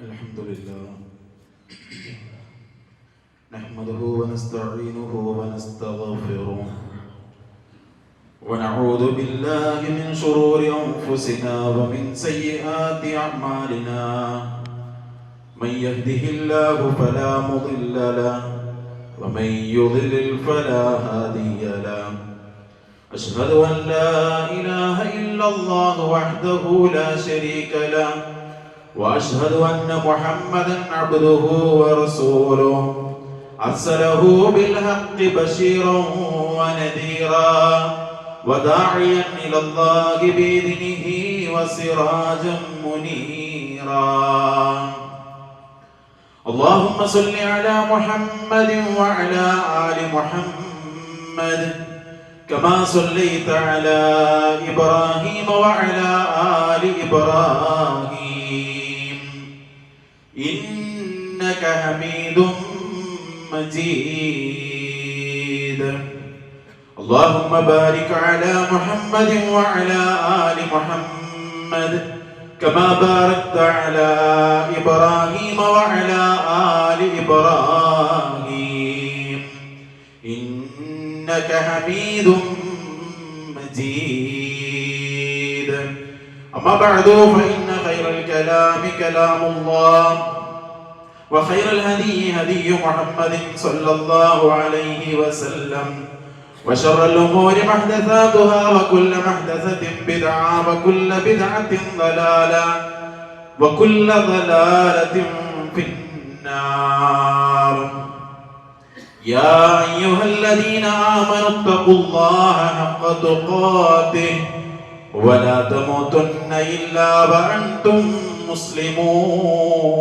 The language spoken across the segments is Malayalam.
الحمد لله نحمده ونستعينه ونستغفره ونعوذ بالله من شرور أنفسنا ومن سيئات أعمالنا من يهده الله فلا مضل له ومن يضلل فلا هادي له أشهد أن لا إله إلا الله وحده لا شريك له وأشهد أن محمدا عبده ورسوله أرسله بالحق بشيرا ونذيرا وداعيا إلى الله بإذنه وسراجا منيرا اللهم صل على محمد وعلى آل محمد كما صليت على إبراهيم وعلى آل إبراهيم إنك حميد مجيد اللهم بارك على محمد وعلى آل محمد كما باركت على إبراهيم وعلى آل إبراهيم إنك حميد مجيد أما بعد فإن خير الكلام كلام الله وخير الهدي هدي محمد صلى الله عليه وسلم وشر الأمور محدثاتها وكل محدثة بدعة وكل بدعة ضلالة وكل ضلالة في النار يا أيها الذين آمنوا اتقوا الله حق تقاته ولا تموتن إلا وأنتم مسلمون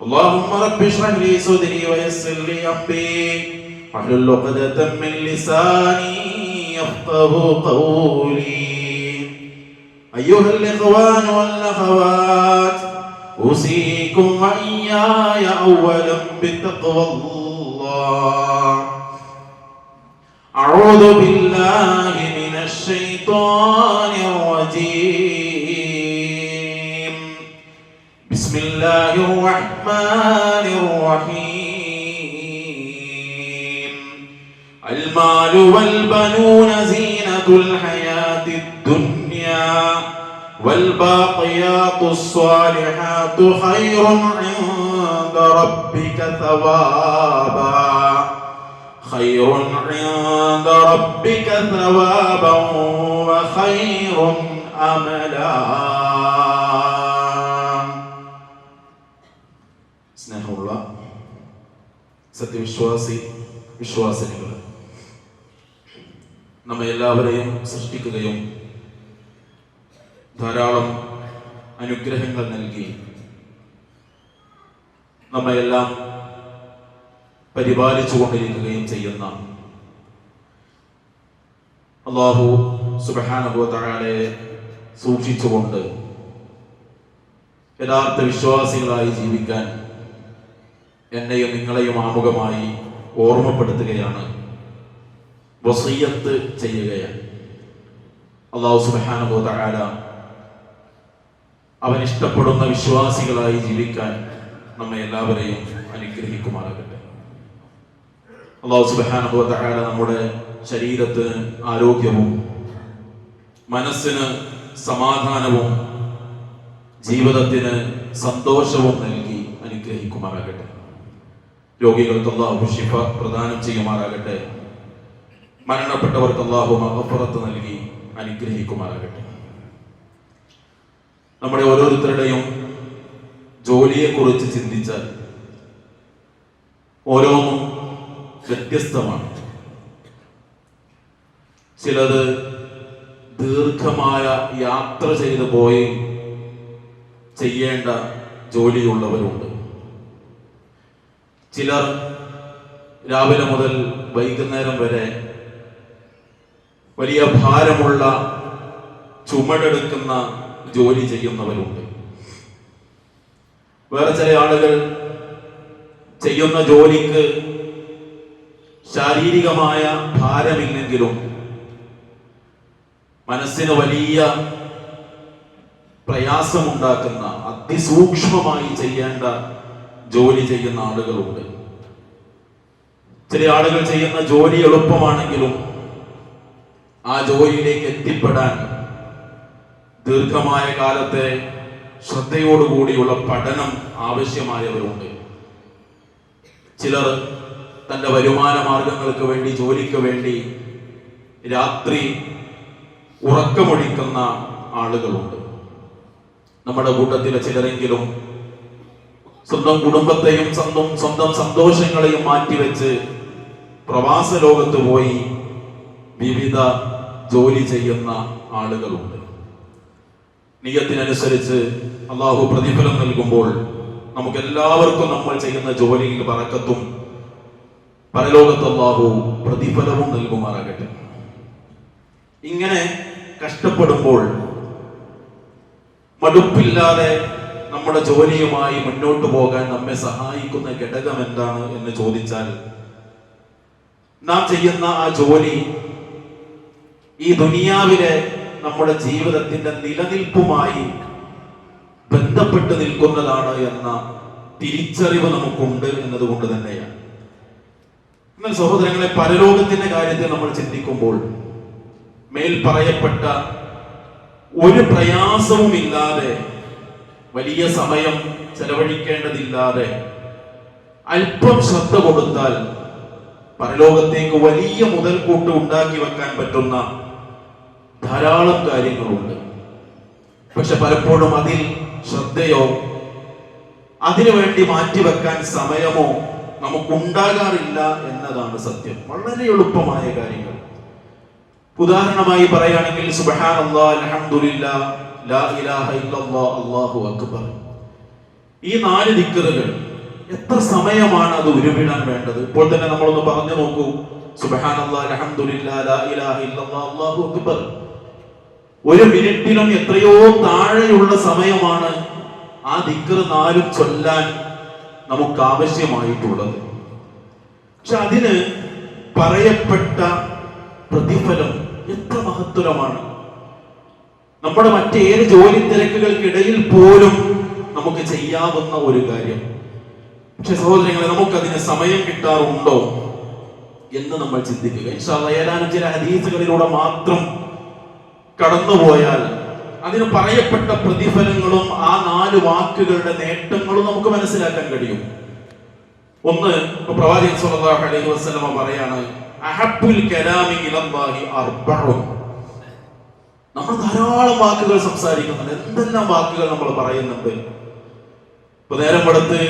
اللهم رب اشرح لي صدري ويسر لي أمري واحلل عقدة من لساني يفقهوا قولي أيها الإخوان والأخوات أوصيكم وإياي أولا بتقوى الله أعوذ بالله من الشيطان الرجيم بسم الله الرحمن الرحيم المال والبنون زينة الحياة الدنيا والباقيات الصالحات خير عند ربك ثوابا خير عند ربك ثوابا وخير أملا സ്നേഹമുള്ള സത്യവിശ്വാസി വിശ്വാസിനികൾ, നമ്മെ എല്ലാവരെയും സൃഷ്ടിക്കുകയും ധാരാളം അനുഗ്രഹങ്ങൾ നൽകി നമ്മയെല്ലാം പരിപാലിച്ചു കൊണ്ടിരിക്കുകയും ചെയ്യുന്ന അല്ലാഹു സുബ്ഹാനഹു വ തആലയെ സൂക്ഷിച്ചുകൊണ്ട് യഥാർത്ഥ വിശ്വാസികളായി ജീവിക്കാൻ എന്നെയും നിങ്ങളെയും ആമുഖമായി ഓർമ്മപ്പെടുത്തുകയാണ്, വസിയ്യത്ത് ചെയ്യുകയാണ്. അല്ലാഹു സുബ്ഹാനഹു വ തആല അവൻ ഇഷ്ടപ്പെടുന്ന വിശ്വാസികളായി ജീവിക്കാൻ നമ്മെ എല്ലാവരെയും അനുഗ്രഹിക്കുമാറാകട്ടെ. അല്ലാഹു സുബ്ഹാനഹു വ തആല നമ്മുടെ ശരീരത്തിന് ആരോഗ്യവും മനസ്സിന് സമാധാനവും ജീവിതത്തിന് സന്തോഷവും നൽകി അനുഗ്രഹിക്കുമാറാകട്ടെ. രോഗികൾക്ക് അല്ലാഹു ശിഫ പ്രദാനം ചെയ്യുമാറാകട്ടെ. മരണപ്പെട്ടവർക്ക് അല്ലാഹു മഗ്ഫിറത്ത് നൽകി അനുഗ്രഹിക്കുമാറാകട്ടെ. നമ്മുടെ ഓരോരുത്തരുടെയും ജോലിയെക്കുറിച്ച് ചിന്തിച്ചാൽ ഓരോന്നും വ്യത്യസ്തമാണ്. ചിലത് ദീർഘമായ യാത്ര ചെയ്തു പോയി ചെയ്യേണ്ട ജോലിയുള്ളവരുണ്ട്. ചിലർ രാവിലെ മുതൽ വൈകുന്നേരം വരെ വലിയ ഭാരമുള്ള ചുമടെടുക്കുന്ന ജോലി ചെയ്യുന്നവരുണ്ട്. വേറെ ചില ആളുകൾ ചെയ്യുന്ന ജോലിക്ക് ശാരീരികമായ ഭാരമില്ലെങ്കിലും മനസ്സിന് വലിയ പ്രയാസമുണ്ടാക്കുന്ന അതിസൂക്ഷ്മമായി ചെയ്യേണ്ട ജോലി ചെയ്യുന്ന ആളുകളുണ്ട്. ചില ആളുകൾ ചെയ്യുന്ന ജോലി എളുപ്പമാണെങ്കിലും ആ ജോലിയിലേക്ക് എത്തിപ്പെടാൻ ദീർഘമായ കാലത്തെ ശ്രദ്ധയോടുകൂടിയുള്ള പഠനം ആവശ്യമായവരുണ്ട്. ചിലർ തന്റെ വരുമാന മാർഗങ്ങൾക്ക് വേണ്ടി, ജോലിക്ക് വേണ്ടി രാത്രി ഉറക്കമൊഴിക്കുന്ന ആളുകളുണ്ട്. നമ്മുടെ കൂട്ടത്തിലെ ചിലരെങ്കിലും സ്വന്തം കുടുംബത്തെയും സ്വന്തം സന്തോഷങ്ങളെയും മാറ്റിവെച്ച് പ്രവാസ ലോകത്ത് പോയി വിവിധ ജോലി ചെയ്യുന്ന ആളുകളുണ്ട്. നിയ്യത്തിനനുസരിച്ച് അള്ളാഹു പ്രതിഫലം നൽകുമ്പോൾ നമുക്ക് എല്ലാവർക്കും നമ്മൾ ചെയ്യുന്ന ജോലിയിൽ ബറക്കത്തും പരലോകത്ത് അള്ളാഹു പ്രതിഫലവും നൽകുമാറാകട്ടെ. ഇങ്ങനെ കഷ്ടപ്പെടുമ്പോൾ മടുപ്പില്ലാതെ നമ്മുടെ ജോലിയുമായി മുന്നോട്ട് പോകാൻ നമ്മെ സഹായിക്കുന്ന ഘടകം എന്താണ് എന്ന് ചോദിച്ചാൽ, നാം ചെയ്യുന്ന ആ ജോലി ഈ ദുനിയാവിലെ നമ്മുടെ ജീവിതത്തിന്റെ നിലനിൽപ്പുമായി ബന്ധപ്പെട്ട് നിൽക്കുന്നതാണ് എന്ന തിരിച്ചറിവ് നമുക്കുണ്ട് എന്നതുകൊണ്ട് തന്നെയാണ്. എന്നാൽ സഹോദരങ്ങളെ, പരലോകത്തിന്റെ കാര്യത്തിൽ നമ്മൾ ചിന്തിക്കുമ്പോൾ മേൽ പറയപ്പെട്ട ഒരു പ്രയാസവുമില്ലാതെ, വലിയ സമയം ചെലവഴിക്കേണ്ടതില്ലാതെ അല്പം ശ്രദ്ധ കൊടുത്താൽ പരലോകത്തേക്ക് വലിയ മുതൽക്കൂട്ട് ഉണ്ടാക്കി വെക്കാൻ പറ്റുന്ന ധാരാളം കാര്യങ്ങളുണ്ട്. പക്ഷെ പലപ്പോഴും അതിൽ ശ്രദ്ധയോ അതിനുവേണ്ടി മാറ്റിവെക്കാൻ സമയമോ നമുക്കുണ്ടാകാറില്ല എന്നതാണ് സത്യം. വളരെ എളുപ്പമായ കാര്യങ്ങൾ. ഉദാഹരണമായി പറയുകയാണെങ്കിൽ സുബ്ഹാനല്ലാഹ്, അൽഹംദുലില്ലാഹ്, ലാ ഇലാഹ ഇല്ലല്ലാഹ്, അല്ലാഹു അക്ബർ. ഈ 4 ദിക്റുകൾ എത്ര സമയമാണ് അത് ഉരുവിടാൻ വേണ്ടത്? ഇപ്പോൾ തന്നെ നമ്മളൊന്ന് പറഞ്ഞു നോക്കൂ. സുബ്ഹാനല്ലാഹ്, അൽഹംദുലില്ലാഹ്, ലാ ഇലാഹ ഇല്ലല്ലാഹ്, അല്ലാഹു അക്ബർ. 1 മിനിറ്റിലും എത്രയോ താഴെയുള്ള സമയമാണ് ആ ദിക്ർ 4 ചൊല്ലാൻ നമുക്ക് ആവശ്യമായിട്ടുള്ളത്. പക്ഷെ അതിന് പറയപ്പെട്ട പ്രതിഫലം എത്ര മഹത്തരമാണ്. നമ്മുടെ മറ്റേത് ജോലി തിരക്കുകൾക്കിടയിൽ പോലും നമുക്ക് ചെയ്യാവുന്ന ഒരു കാര്യം. പക്ഷെ സഹോദരങ്ങളെ, നമുക്കതിന് സമയം കിട്ടാറുണ്ടോ എന്ന് നമ്മൾ ചിന്തിക്കുക. ഇൻഷാ അല്ലാഹ് ഏതാനും ചില ഹദീസുകളിലൂടെ മാത്രം കടന്നുപോയാൽ അതിന് പറയപ്പെട്ട പ്രതിഫലങ്ങളും ആ 4 വാക്കുകളുടെ നേട്ടങ്ങളും നമുക്ക് മനസ്സിലാക്കാൻ കഴിയും. ഒന്ന്, പ്രവാചകൻ സ്വല്ലല്ലാഹു അലൈഹി വസല്ലം പറയാണ്, അഹബ്ബുൽ കലാമി ഇലല്ലാഹി അർബഉൻ. നമ്മൾ ധാരാളം വാക്കുകൾ സംസാരിക്കുന്നുണ്ട്. എന്തെല്ലാം വാക്കുകൾ നമ്മൾ പറയുന്നുണ്ട്. ഇപ്പൊ നേരം കൊടുത്ത്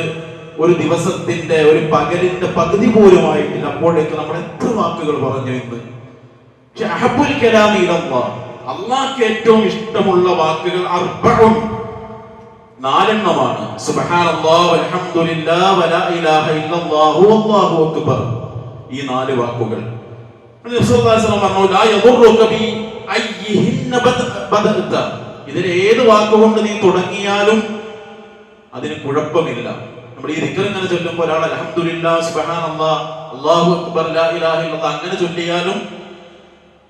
ഒരു ദിവസത്തിന്റെ, ഒരു പകലിന്റെ പകുതി പോലും ആയിട്ടില്ല, അപ്പോഴേക്ക് നമ്മൾ എത്ര വാക്കുകൾ പറഞ്ഞു എന്ന്. പക്ഷെ അഹബ്ബുൽ കലാമി ഇലല്ലാഹ്, അള്ളാഹ്ക്ക് ഏറ്റവും ഇഷ്ടമുള്ള വാക്കുകൾ അർബഉൻ, 4 സുബ്ഹാനല്ലാഹ്, വൽഹംദുലില്ലാഹ്, വലാ ഇലാഹ ഇല്ലല്ലാഹു, വല്ലാഹു അക്ബർ. ഈ 4 വാക്കുകൾ ഇതിൽ ഏത് വാക്കുകൊണ്ട് നീ തുടങ്ങിയാലും അതിന് കുഴപ്പമില്ല. നമ്മൾ ഈ ദിക്ർ ഇങ്ങനെ ചൊല്ലുമ്പോൾ ഒരാൾ അൽഹംദുലില്ലാഹ്, സുബ്ഹാനല്ലാഹ്, അല്ലാഹു അക്ബർ, ലാ ഇലാഹ ഇല്ലല്ലാഹ് അങ്ങനെ ചൊല്ലിയാലും,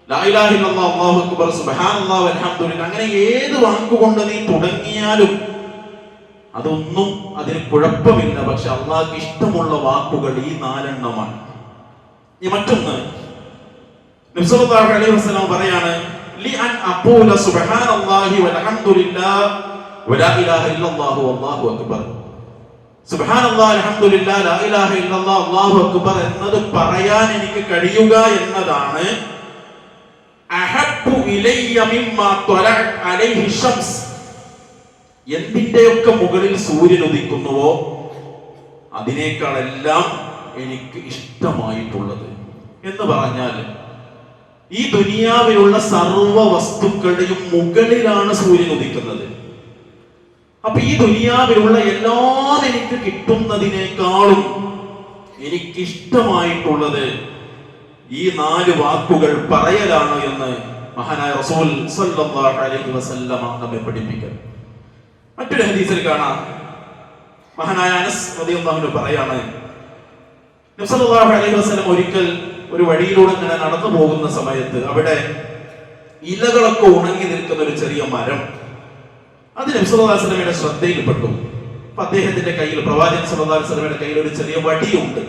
ലാ ഇലാഹ ഇല്ലല്ലാഹ്, അല്ലാഹു അക്ബർ, സുബ്ഹാനല്ലാഹ്, വൽഹംദുലില്ലാഹ് അങ്ങനെ ഏത് വാക്കുകൊണ്ട് നീ തുടങ്ങിയാലും അതൊന്നും അതിന് കുഴപ്പമില്ല. പക്ഷെ അള്ളാഹ്ക്ക് ഇഷ്ടമുള്ള വാക്കുകൾ ഈ 4 ഈ മറ്റൊന്ന്, നബി സല്ലല്ലാഹു അലൈഹി വസല്ലം പറയാണ്, ലി അൻ അഖൂല സുബ്ഹാനല്ലാഹി വൽഹംദുലില്ലാഹ് വലാ ഇലാഹ ഇല്ലല്ലാഹു വല്ലാഹു അക്ബർ. സുബ്ഹാനല്ലാഹ്, അൽഹംദുലില്ലാഹ്, ലാ ഇലാഹ ഇല്ലല്ലാഹ്, അല്ലാഹു അക്ബർ എന്നത് പറയാൻ എനിക്ക് കഴിയുക എന്നതാണ് അഹബ്ബു ഇലയ്യ മിമ്മാ ത്വലഅത് അലൈഹി ശംസ്. എന്തിന്റെയൊക്കെ മുകളിൽ സൂര്യൻ ഉദിക്കുന്നുവോ അതിനേക്കാളെല്ലാം എനിക്ക് ഇഷ്ടമായിട്ടുള്ളത് എന്ന് പറഞ്ഞാൽ, ഈ ദുനിയാവിലുള്ള സർവ്വ വസ്തുക്കളുടെയും മുകളിലാണ് സൂര്യൻ ഉദിക്കുന്നത്. അപ്പൊ ഈ ദുനിയാവിലുള്ള എല്ലാം എനിക്ക് കിട്ടുന്നതിനേക്കാളും എനിക്കിഷ്ടമായിട്ടുള്ളത് ഈ 4 വാക്കുകൾ പറയലാണ് എന്ന് മഹാനായ റസൂൽ സല്ലല്ലാഹു അലൈഹി വസല്ലം നമ്മെ പഠിപ്പിക്കുന്നു. മറ്റൊരു ഹദീസിൽ കാണാം, മഹാനായ അനസ് റളിയല്ലാഹു അൻഹു പറയാണ്, നബി സല്ലല്ലാഹു അലൈഹി വസല്ലം ഒരിക്കൽ ഒരു വഴിയിലൂടെ ഇങ്ങനെ നടന്നു പോകുന്ന സമയത്ത് അവിടെ ഇലകളൊക്കെ ഉണങ്ങി നിൽക്കുന്ന ഒരു ചെറിയ മരം അത് നബി സല്ലല്ലാഹു അലൈഹി വസല്ലമയുടെ ശ്രദ്ധയിൽപ്പെട്ടു. അപ്പൊ അദ്ദേഹത്തിന്റെ കയ്യിൽ, പ്രവാചകൻ സല്ലല്ലാഹു അലൈഹി വസല്ലമയുടെ കയ്യിൽ ഒരു ചെറിയ വടിയുണ്ട്.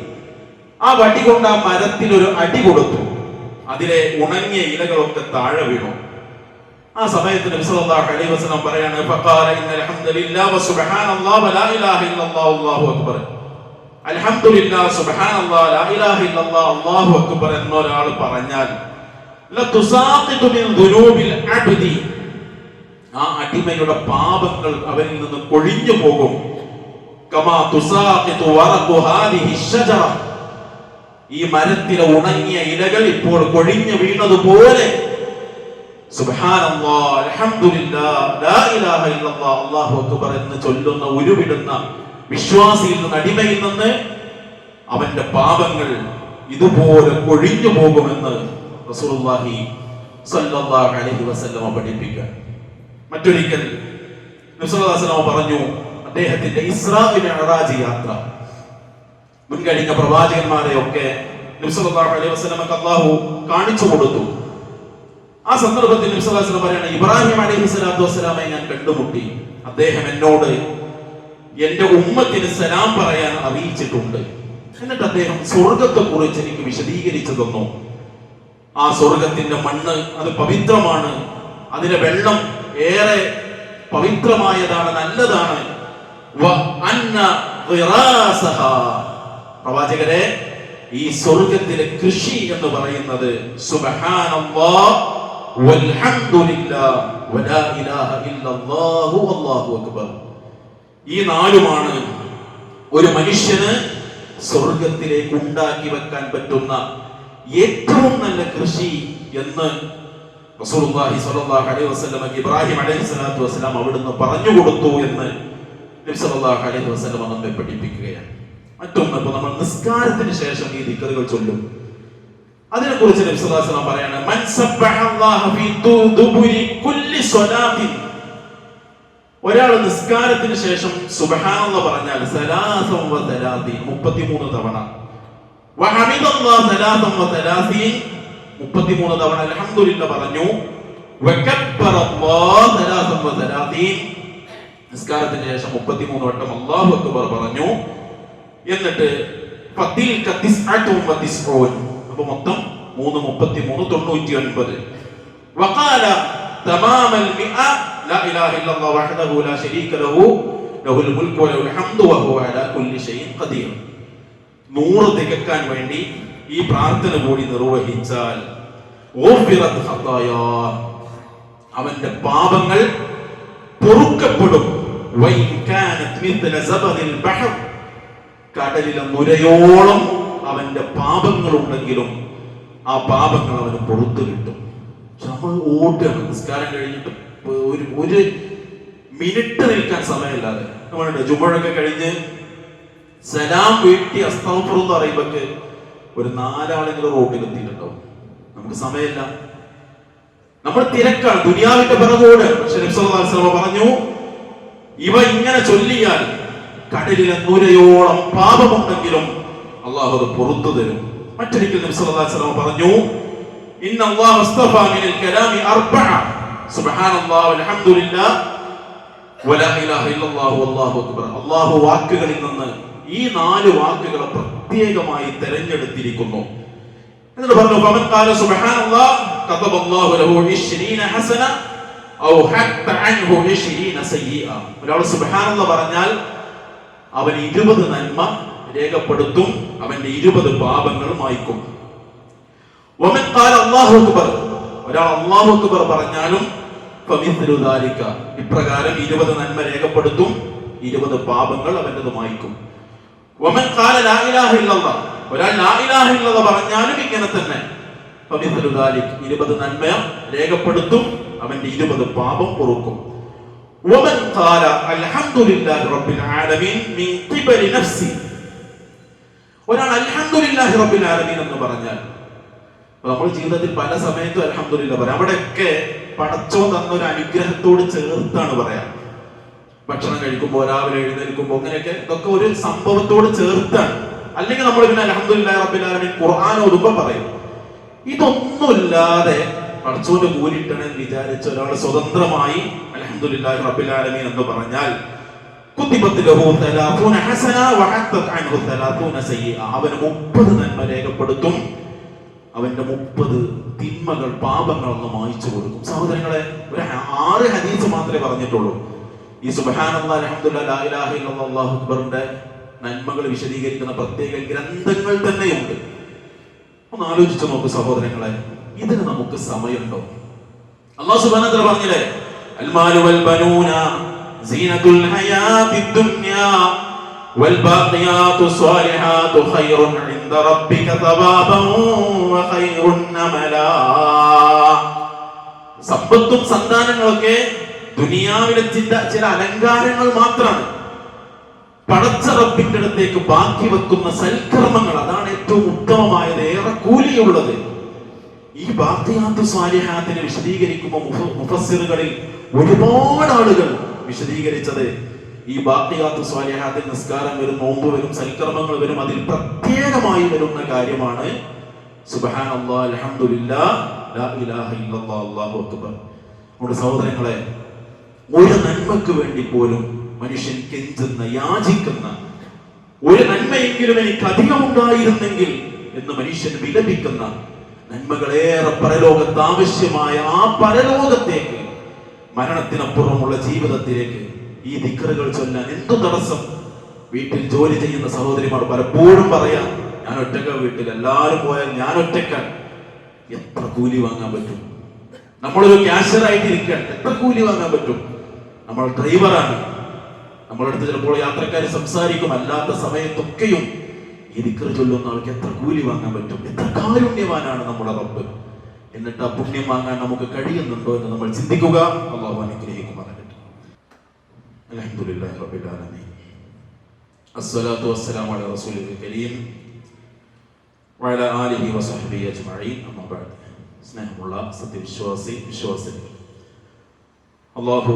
ആ വടി കൊണ്ട് ആ മരത്തിൽ ഒരു അടി കൊടുത്തു. അതിലെ ഉണങ്ങിയ ഇലകളൊക്കെ താഴെ വീണു. ആ സമയത്ത് നബി സല്ലല്ലാഹു അലൈഹി വസല്ലം പറയാണ്, ഫഖാല ഇന്നൽ ഹംദലില്ലാഹി വസുബ്ഹാനല്ലാഹി വലാ ഇലാഹ ഇല്ലല്ലാഹു അല്ലാഹു അക്ബർ. അൽഹംദുലില്ലാഹി സുബ്ഹാനല്ലാഹി ലാ ഇലാഹ ഇല്ലല്ലാഹു അല്ലാഹു അക്ബർ എന്നൊരാൾ പറഞ്ഞാൽ ലതുസാഖിതു മിൻ ദുനൂബിൽ അബ്ദി, ആ അടിമയുടെ പാപങ്ങൾ അവരിൽ നിന്ന് കൊഴിഞ്ഞു പോകും. കമാ തുസാഖിതു വറഖു ഹാദിഹി ഷജറ, ഈ മരത്തിലെ ഉണങ്ങിയ ഇലകൾ ഇപ്പോൾ കൊഴിഞ്ഞു വീണതുപോലെ സുബ്ഹാനല്ലാഹ് അൽഹംദുലില്ലാഹ് ലാ ഇലാഹ ഇല്ലല്ലാഹ് അല്ലാഹു അക്ബർ എന്ന് ചൊല്ലുന്ന ഉരുവിടുന്ന വിശ്വാസിയിൽ നിന്ന്, അടിമയിൽ നിന്ന് അവന്റെ പാപങ്ങൾ ഇതുപോലെ കൊഴിഞ്ഞു പോകുമെന്ന് റസൂലുള്ളാഹി സ്വല്ലല്ലാഹു അലൈഹി വസല്ലം പഠിപ്പിക്കുക. മറ്റൊരിക്കൽ നബി സല്ലല്ലാഹു അലൈഹി വസല്ലം പറഞ്ഞു, അദ്ദേഹത്തിന്റെ ഇസ്രാ മിഅ്റാജ് യാത്ര, മുൻകഴിഞ്ഞ പ്രവാചകന്മാരെയൊക്കെ നബി സല്ലല്ലാഹു അലൈഹി വസല്ലമക്ക് അല്ലാഹു കാണിച്ചു കൊടുത്തു. ആ സന്ദർഭത്തിൽ നബി സല്ലല്ലാഹു അലൈഹി വസല്ലം പറയാണ്, ഇബ്രാഹിം അലൈഹി സ്വലാത്തു വസ്സലാമയെ ഞാൻ കണ്ടുമുട്ടി. അദ്ദേഹം എന്നോട് എന്റെ ഉമ്മത്തിന് സലാം പറയാൻ അറിയിച്ചിട്ടുണ്ട്. എന്നിട്ട് അദ്ദേഹം സ്വർഗത്തെ കുറിച്ച് എനിക്ക് വിശദീകരിച്ചു തന്നു. ആ സ്വർഗത്തിന്റെ മണ്ണ് അത് പവിത്രമാണ്, അതിലെ വെള്ളം ഏറെ പവിത്രമായതാണ്, നല്ലതാണ്. പ്രവാചകരെ, ഈ സ്വർഗത്തിലെ കൃഷി എന്ന് പറയുന്നത് സുബ്ഹാനല്ലാഹ് വൽഹംദുലില്ലാഹ് വലാ ഇലാഹ ഇല്ലല്ലാഹു അല്ലാഹു അക്ബർ. ഈ നാലുമാണ് ഒരു മനുഷ്യന് സ്വർഗത്തിലേക്ക് ഉണ്ടാക്കി വെക്കാൻ പറ്റുന്ന ഏറ്റവും നല്ല കൃഷി എന്ന് റസൂലുള്ളാഹി സ്വല്ലല്ലാഹു അലൈഹി വസല്ലം ഇബ്രാഹിം അലൈഹി സ്വലാത്തു വസ്സലാം അവിടുന്ന് പറഞ്ഞു കൊടുത്തു എന്ന് നബി സല്ലല്ലാഹു അലൈഹി വസല്ലം നമ്മെ പഠിപ്പിക്കുകയാണ്. മറ്റൊന്ന്, ഇപ്പൊ നമ്മൾ നിസ്കാരത്തിന് ശേഷം ഈ ദിക്റുകൾ ചൊല്ലും. അതിനെ കുറിച്ച് നബി സല്ലല്ലാഹു അലൈഹി വസല്ലം പറയാണ്, മൻ സബ്ബഹല്ലാഹ ഫീ ദുബുരി കുല്ലി സ്വലാത്തിൻ, ഒരാൾ നിസ്കാരത്തിന് ശേഷം സുബ്ഹാനല്ലാഹ് പറഞ്ഞാൽ 33 തവണ, വഹമിദല്ലാഹ് 33 തവണ അൽഹംദുലില്ലാഹ് പറഞ്ഞു, വകബ്ബറല്ലാഹ് 33 നിസ്കാരത്തിന് ശേഷം 33 വട്ടം അല്ലാഹു അക്ബർ പറഞ്ഞു. എന്നിട്ട് ഫതിൽക 99, അപ്പോൾ മൊത്തം 3 33 99. വഖാല തമാമൽ മിഅ ലാ ഇലാഹ ഇല്ലല്ലാഹു വഹ്ദഹു ലാ ശരീക ലഹു ലഹുൽ മുൽക്കു വലഹുൽ ഹംദു വഹുവ അലാ കുല്ലി ഷൈഇൻ ഖദീർ. 100 തികക്കാൻ വേണ്ടി ഈ പ്രാർത്ഥന കൂടി നിർവഹിച്ചാൽ ഗുഫിറത് ഖതായാ, അവന്റെ പാപങ്ങൾ പൊറുക്കപ്പെടും. വൈൻ കാനത് മിത്ല സബദിൽ ബഹർ, കടലിലെ നുരയോളം അവന്റെ പാപങ്ങൾ ഉണ്ടെങ്കിലും ആ പാപങ്ങൾ അവന് പുറത്തു കിട്ടും. നമ്മൾ ഓടുകയാണ്, നിസ്കാരം കഴിഞ്ഞിട്ട് ഒരു മിനിറ്റ് നിൽക്കാൻ സമയമില്ലാതെ. നമ്മളുണ്ട് ജുമുഅൊക്കെ കഴിഞ്ഞ് സലാം വീട്ടി അസ്തഗ്ഫിറുല്ലാഹ് എന്ന് പറയുമ്പോക്ക് ഒരു 4 ആളെങ്കിലും റോഡിൽ എത്തിയിട്ടുണ്ടാവും. നമുക്ക് സമയമില്ല, നമ്മൾ തിരക്കാണ്, ദുനിയാവിന്റെ പിറകോട്. പക്ഷെ നബി സല്ലല്ലാഹു അലൈഹി വസല്ലം പറഞ്ഞു, ഇവ ഇങ്ങനെ ചൊല്ലിയാൽ കടലിലെ നുരയോളം പാപമുണ്ടെങ്കിലും അള്ളാഹു അത് പുറത്തു തരും. മറ്റൊരിക്കൽ നബി സല്ലല്ലാഹു അലൈഹി വസല്ലം പറഞ്ഞു, ഇന്നല്ലാഹു അസ്തഫാ മിനൽ കലാമി അർബഅ സുബ്ഹാനല്ലാഹി വൽഹംദുലില്ലാഹ് വലാ ഇലാഹ ഇല്ലല്ലാഹു വല്ലാഹു അക്ബർ. അല്ലാഹു വാക്കുകളിൽ നിന്ന് ഈ 4 വാക്കുകളെ പ്രത്യേകമായി തിരഞ്ഞെടുത്തിരിക്കുന്നു. എന്നിട്ട് പറഞ്ഞു, ഫമൻ ഖാല സുബ്ഹാനല്ലാഹ് കതബല്ലാഹു ലഹു 20 ഹസന ഔ ഹത്ത അൻഹു 20 സയ്യിഅ. ഒരാൾ സുബ്ഹാനല്ലാഹ് പറഞ്ഞാൽ അവൻ 20 നന്മ രേഖപ്പെടുത്തും, അവന്റെ 20 പാപങ്ങൾ മായ്ക്കും. വമൻ ഖാല അല്ലാഹു അക്ബർ, ഒരാൾ അല്ലാഹു അക്ബർ പറഞ്ഞാലും ഫമിസ്ലു ദാലിക, ഇപ്രകാരം 20 നന്മ രേഖപ്പെടുത്തും, 20 പാപങ്ങൾ അവന്റേത് മായ്ക്കും. വമൻ ഖാല ലാ ഇലാഹ ഇല്ലല്ലാഹ്, ഒരാൾ ലാ ഇലാഹ ഇല്ലല്ലാഹ് പറഞ്ഞാലും ഇങ്ങനെ തന്നെ ഫമിസ്ലു ദാലിക, 20 നന്മ രേഖപ്പെടുത്തും, അവന്റെ 20 പാപം പൊറുക്കും. വമൻ ഖാല അൽഹംദുലില്ലാഹി റബ്ബിൽ ആലമീൻ മിൻ ഖിബലി നഫ്സി, ഒരാൾ അൽഹംദുലില്ലാഹി റബ്ബിൽ ആലമീൻ എന്ന് പറഞ്ഞാൽ, നമ്മൾ ജീവിതത്തിൽ പല സമയത്തും അൽഹംദുലില്ലാഹ് പറയാം. അവിടെയൊക്കെ പടച്ചോൻ തന്നൊരു അനുഗ്രഹത്തോട് ചേർത്താണ് പറയാം. ഭക്ഷണം കഴിക്കുമ്പോൾ, രാവിലെ എഴുന്നേൽക്കുമ്പോൾ, അങ്ങനെയൊക്കെ ഇതൊക്കെ ഒരു സംഭവത്തോട് ചേർത്താണ്. അല്ലെങ്കിൽ നമ്മൾ പിന്നെ അൽഹംദുലില്ലാഹി റബ്ബിൽ ആലമീൻ ഖുർആൻ ഓതുമ്പോൾ പറയും. ഇതൊന്നുമില്ലാതെ പടച്ചോന്റെ കൂലിട്ടണെന്ന് വിചാരിച്ച ഒരാൾ സ്വതന്ത്രമായി അൽഹംദുലില്ലാഹി റബ്ബിൽ ആലമീൻ എന്ന് പറഞ്ഞാൽ കുതിബത്ത് ലഹു 30 ഹസന വഹത്തത് അൻഹു 30 സയ്യിഅ, അവന് 30 നന്മ രേഖപ്പെടുത്തും, അവന്റെ 30 തിന്മകൾ പാപങ്ങൾ ഒന്ന് മായ്ച്ചു കൊടുക്കും. സഹോദരങ്ങളെ, ഒരു 6 ഹദീസ് മാത്രമേ പറഞ്ഞിട്ടുള്ളൂ. ഈ സുബ്ഹാനല്ലാഹ് അൽഹംദുലില്ലാഹ് ലാ ഇലാഹ ഇല്ലല്ലാഹ് അല്ലാഹു അക്ബറിന്റെ നന്മകൾ വിശദീകരിക്കുന്ന പ്രത്യേക ഗ്രന്ഥങ്ങൾ തന്നെയുണ്ട്. ഒന്ന് ആലോചിച്ചു നോക്കൂ സഹോദരങ്ങളെ, ഇതിന് നമുക്ക് സമയമുണ്ടോ? അല്ലാഹു സുബ്ഹാനഹു വ തആല പറഞ്ഞില്ലേ, അൽമാലു വൽ ബനൂന സീനത്തുൽ ഹയാത്തിദ് ദുനിയാ വൽ ബാഖിയാതു സ്വാലിഹാതു ഖൈറുൻ ഇൻദ റബ്ബിക തവാബൻ വ ഖൈറുൻ അമലാ. സമ്പത്തും സന്താനങ്ങളൊക്കെ ദുനിയാവിലെ ചില അലങ്കാരങ്ങൾ മാത്രമാണ്. പടച്ച റബ്ബിന്റെ അടുത്തേക്ക് ബാക്കി വെക്കുന്ന സൽക്കർമ്മങ്ങൾ, അതാണ് ഏറ്റവും ഉത്തമമായത്, ഏറെ കൂലിയുള്ളത്. ഈ ബാഖിയാത്തു സ്വാലിഹാത്തിനെ വിശദീകരിക്കുമ്പോൾ മുഫസ്സിറുകളിൽ ഒരുപാട് ആളുകൾ വിശദീകരിച്ചത് ഈ ബാഖിയാത്തു സ്വാലിഹാത്തിൽ നിസ്കാരം വരും, നോമ്പ് വരും, സൽക്കർമ്മങ്ങൾ വരും. അതിൽ പ്രത്യേകമായി വരുന്ന കാര്യമാണ് സുബ്ഹാനല്ലാഹ് അൽഹംദുലില്ലാഹ് ലാ ഇലാഹ ഇല്ലല്ലാഹ് അല്ലാഹു അക്ബർ. നമ്മുടെ സഹോദരങ്ങളെ, ഒരു നന്മക്ക് വേണ്ടി പോലും മനുഷ്യൻ കെഞ്ചുന്ന, യാചിക്കുന്ന, ഒരു നന്മയെങ്കിലും എനിക്ക് അധികം ഉണ്ടായിരുന്നെങ്കിൽ എന്ന് മനുഷ്യൻ വിലപിക്കുന്ന, നന്മകളേറെ പരലോകത്ത് ആവശ്യമായ ആ പരലോകത്തേക്ക്, മരണത്തിനപ്പുറമുള്ള ജീവിതത്തിലേക്ക് ഈ ദിക്റുകൾ ചൊല്ലാൻ എന്തു തടസ്സം? വീട്ടിൽ ജോലി ചെയ്യുന്ന സഹോദരിമാർ പലപ്പോഴും പറയാം, ഞാൻ ഒറ്റക്ക, വീട്ടിൽ എല്ലാവരും പോയാൽ ഞാൻ ഒറ്റക്കാൻ. എത്ര കൂലി വാങ്ങാൻ പറ്റും? നമ്മളൊരു ക്യാഷ്യറായിട്ട് ഇരിക്കാൻ എത്ര കൂലി വാങ്ങാൻ പറ്റും? നമ്മൾ ഡ്രൈവറാണ്, നമ്മളടുത്ത് ചിലപ്പോൾ യാത്രക്കാർ സംസാരിക്കും, അല്ലാത്ത സമയത്തൊക്കെയും ഈ ദിക്ർ ചൊല്ലുന്ന ആൾക്ക് എത്ര കൂലി വാങ്ങാൻ പറ്റും? എത്ര കാരുണ്യവാനാണ് നമ്മുടെ റബ്ബ്. എന്നിട്ട് ആ പുണ്യം വാങ്ങാൻ നമുക്ക് കഴിയുന്നുണ്ടോ എന്ന് നമ്മൾ ചിന്തിക്കുക. അല്ലാഹു അനുഗ്രഹിക്കുമാറാകട്ടെ. അൽഹംദുലില്ലാഹി റബ്ബിൽ ആലമീൻ, അസ്സലാത്തു വസ്സലാമു അലാ റസൂലിൽ കരീം വഅലാ ആലിഹി വസഹ്ബിഹി അജ്മഈൻ. അമ്മാ ബഅദ്. സ്നേഹമുള്ള വിശ്വാസികൾ, അല്ലാഹു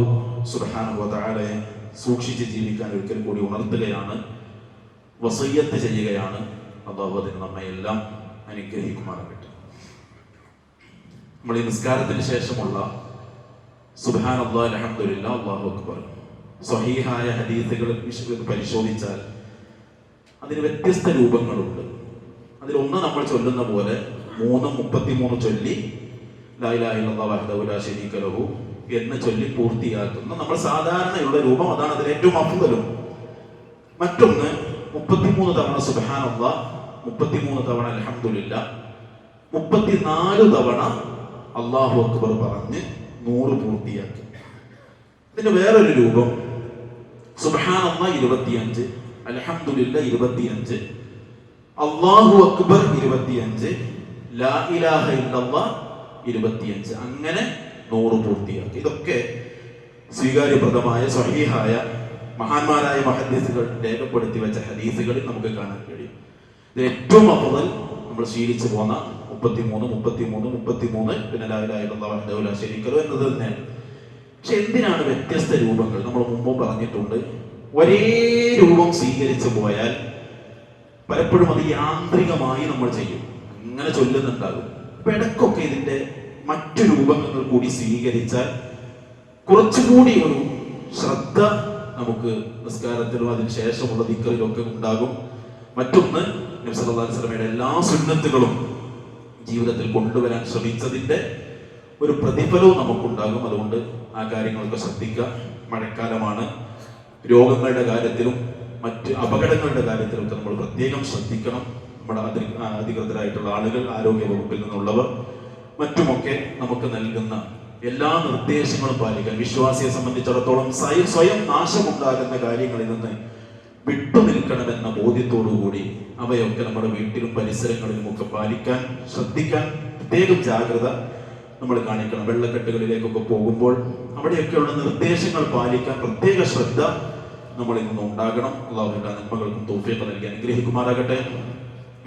സുബ്ഹാനഹു വ തആലയെ സൂക്ഷിച്ച് ജീവിക്കാൻ ഒരിക്കൽ കൂടി ഉണർത്തുകയാണ്, വസിയ്യത്ത് ചെയ്യുകയാണ്. അല്ലാഹു അതിന് നമ്മെ എല്ലാം അനുഗ്രഹിക്കുമാറാകട്ടെ. നമ്മൾ ഈ നിസ്കാരത്തിന് ശേഷമുള്ള സുബ്ഹാനല്ലാഹ് അൽഹംദുലില്ലാഹ് അല്ലാഹു അക്ബർ സ്വഹീഹായ ഹദീസുകൾ പരിശോധിച്ചാൽ അതിന് വ്യത്യസ്ത രൂപങ്ങളുണ്ട്. അതിലൊന്ന് നമ്മൾ ചൊല്ലുന്ന പോലെ 3:33 ചൊല്ലി ലാ ഇലാഹ ഇല്ലല്ലാഹു വഹ്ദഹു ലാ ശരീക ലഹു എന്ന് ചൊല്ലി പൂർത്തിയാക്കുന്ന നമ്മൾ സാധാരണയുള്ള രൂപം, അതാണ് അതിൽ ഏറ്റവും അഫ്ദലും. മറ്റൊന്ന് 33 തവണ സുബ്ഹാനല്ലാഹ്, 33 തവണ അൽഹംദുലില്ലാഹ്, 34 തവണ അല്ലാഹു അക്ബർ പറഞ്ഞ് 100 പൂർത്തിയാക്കി. ഇതിന്റെ വേറൊരു രൂപം സുബ്ഹാനല്ലാഹ് 25, അൽഹംദുലില്ലാഹ് 25, അല്ലാഹു അക്ബർ 25, ലാ ഇലാഹ ഇല്ലല്ലാഹ് 25, അങ്ങനെ 100 പൂർത്തിയാക്കി. ഇതൊക്കെ സ്വീകാര്യപ്രദമായ സ്വഹീഹായ മഹാന്മാരായ മുഹദ്ദിസുകൾ രേഖപ്പെടുത്തി വെച്ച ഹദീസുകളിൽ നമുക്ക് കാണാൻ കഴിയും. ഇത് ഏറ്റവും അഫ്ദൽ നമ്മൾ ശീലിച്ചു പോന്ന 33, പിന്നെ ലാ ഇലാഹ ഇല്ലല്ലാഹു വഹ്ദഹു ലാ ശരീക ലഹു എന്നത് തന്നെയാണ്. പക്ഷെ എന്തിനാണ് വ്യത്യസ്ത രൂപങ്ങൾ? നമ്മൾ മുമ്പ് പറഞ്ഞിട്ടുണ്ട്, ഒരേ രൂപം സ്വീകരിച്ചു പോയാൽ പലപ്പോഴും അത് യാന്ത്രികമായി നമ്മൾ ചെയ്യും, അങ്ങനെ ചൊല്ലുന്നുണ്ടാകും. അപ്പൊ ഇടയ്ക്കൊക്കെ ഇതിന്റെ മറ്റു രൂപങ്ങൾ കൂടി സ്വീകരിച്ചാൽ കുറച്ചുകൂടി ഒരു ശ്രദ്ധ നമുക്ക് നിസ്കാരത്തിലും അതിന് ശേഷമുള്ള ദിക്റിലും ഒക്കെ ഉണ്ടാകും. മറ്റൊന്ന്, നബി സല്ലല്ലാഹു അലൈഹി വസല്ലമയുടെ എല്ലാ സുന്നത്തുകളും ജീവിതത്തിൽ കൊണ്ടുവരാൻ ശ്രമിച്ചതിന്റെ ഒരു പ്രതിഫലവും നമുക്കുണ്ടാകും. അതുകൊണ്ട് ആ കാര്യങ്ങളൊക്കെ ശ്രദ്ധിക്കുക. മഴക്കാലമാണ്, രോഗങ്ങളുടെ കാര്യത്തിലും മറ്റ് അപകടങ്ങളുടെ കാര്യത്തിലൊക്കെ നമ്മൾ പ്രത്യേകം ശ്രദ്ധിക്കണം. നമ്മുടെ അധികൃതരായിട്ടുള്ള ആളുകൾ, ആരോഗ്യ വകുപ്പിൽ നിന്നുള്ളവർ, മറ്റുമൊക്കെ നമുക്ക് നൽകുന്ന എല്ലാ നിർദ്ദേശങ്ങളും പാലിക്കാൻ, വിശ്വാസിയെ സംബന്ധിച്ചിടത്തോളം സ്വയം നാശമുണ്ടാകുന്ന കാര്യങ്ങളിൽ നിന്ന് വിട്ടുനിൽക്കണമെന്ന ബോധ്യത്തോടുകൂടി അവയൊക്കെ നമ്മുടെ വീട്ടിലും പരിസരങ്ങളിലും ഒക്കെ പാലിക്കാൻ ശ്രദ്ധിക്കാൻ പ്രത്യേകം ജാഗ്രത നമ്മൾ കാണിക്കണം. വെള്ളക്കെട്ടുകളിലേക്കൊക്കെ പോകുമ്പോൾ അവിടെയൊക്കെയുള്ള നിർദ്ദേശങ്ങൾ പാലിക്കാൻ പ്രത്യേക ശ്രദ്ധ നമ്മളിൽ നിന്നും ഉണ്ടാകണം. അല്ലാഹു എല്ലാ നന്മകൾക്കും തൗഫീഖ് നൽകി അനുഗ്രഹിക്കുമാറാകട്ടെ.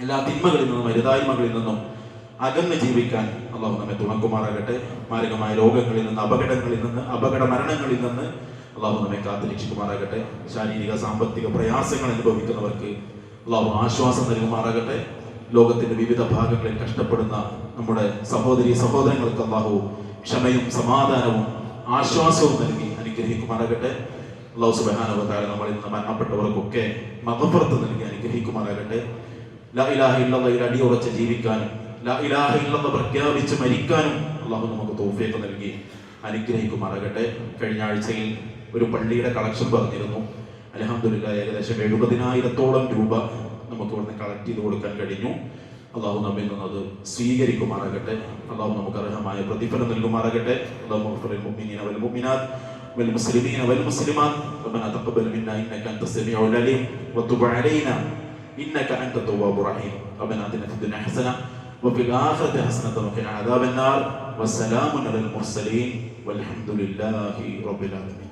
എല്ലാ തിന്മകളിൽ നിന്നും അരുതായ്മകളിൽ നിന്നും അകന്ന് ജീവിക്കാൻ അല്ലാഹു നമ്മെ തുണക്കുമാറാകട്ടെ. മാരകമായ രോഗങ്ങളിൽ നിന്ന്, അപകടങ്ങളിൽ നിന്ന്, അപകട മരണങ്ങളിൽ നിന്ന് അല്ലാഹു നമ്മെ കാത്തുരക്ഷിക്കുമാറാകട്ടെ. ശാരീരിക സാമ്പത്തിക പ്രയാസങ്ങൾ അനുഭവിക്കുന്നവർക്ക് അല്ലാഹു ആശ്വാസം നൽകുമാറാകട്ടെ. ലോകത്തിന്റെ വിവിധ ഭാഗങ്ങളിൽ കഷ്ടപ്പെടുന്ന നമ്മുടെ സഹോദരി സഹോദരങ്ങൾക്ക് അല്ലാഹു ക്ഷമയും സമാധാനവും ആശ്വാസവും നൽകി അനുഗ്രഹിക്കുമാറാകട്ടെ. അല്ലാഹു സുബ്ഹാനഹു വ തആല നമ്മളിൽ നിന്ന് മരണപ്പെട്ടവർക്കൊക്കെ മഗ്ഫിറത്ത് നൽകി അനുഗ്രഹിക്കുമാറാകട്ടെ. ലാ ഇലാഹ ഇല്ലല്ലാഹ് അടിയുറച്ച് ജീവിക്കാനും ലാ ഇലാഹ ഇല്ലല്ലാഹ് പ്രഖ്യാപിച്ച് മരിക്കാനും അല്ലാഹു നമുക്ക് തൗഫീഖ് നൽകി അനുഗ്രഹിക്കുമാറാകട്ടെ. കഴിഞ്ഞ ആഴ്ചയിൽ ഒരു പള്ളിയുടെ കളക്ഷൻ പറഞ്ഞിരുന്നു. അൽഹംദുലില്ലാഹ് ഏകദേശം 70,000-ഓളം രൂപ നമുക്ക് ഇവിടുന്ന് കളക്ട് ചെയ്ത് കൊടുക്കാൻ കഴിഞ്ഞു. അല്ലാഹു നമ്മിൽ നിന്ന് അത് സ്വീകരിക്കുമാറാകട്ടെ. അല്ലാഹു നമുക്ക് അർഹമായ പ്രതിഫലം നൽകുമാറാകട്ടെ. അല്ലാഹു ഗ്ഫിർ ലിൽ മുഅ്മിനീന വൽ മുഅ്മിനാത്ത് വൽ മുസ്ലിമീന വൽ മുസ്ലിമാത്ത് റബ്ബനാ തഖബ്ബൽ മിന്നാ ഇന്നക അൻതസ് സമീഉൽ അലീം വതുബ് അലൈനാ ഇന്നക അൻതത് തവ്വാബുർ റഹീം. റബ്ബനാ ആതിനാ ഫിദ് ദുനിയ ഹസന വഫിൽ ആഖിറതി ഹസനത വഖിനാ അദാബൻ നാർ. വസ്സലാമു അലൽ മുർസലീൻ വൽഹംദുലില്ലാഹി റബ്ബിൽ ആലമീൻ.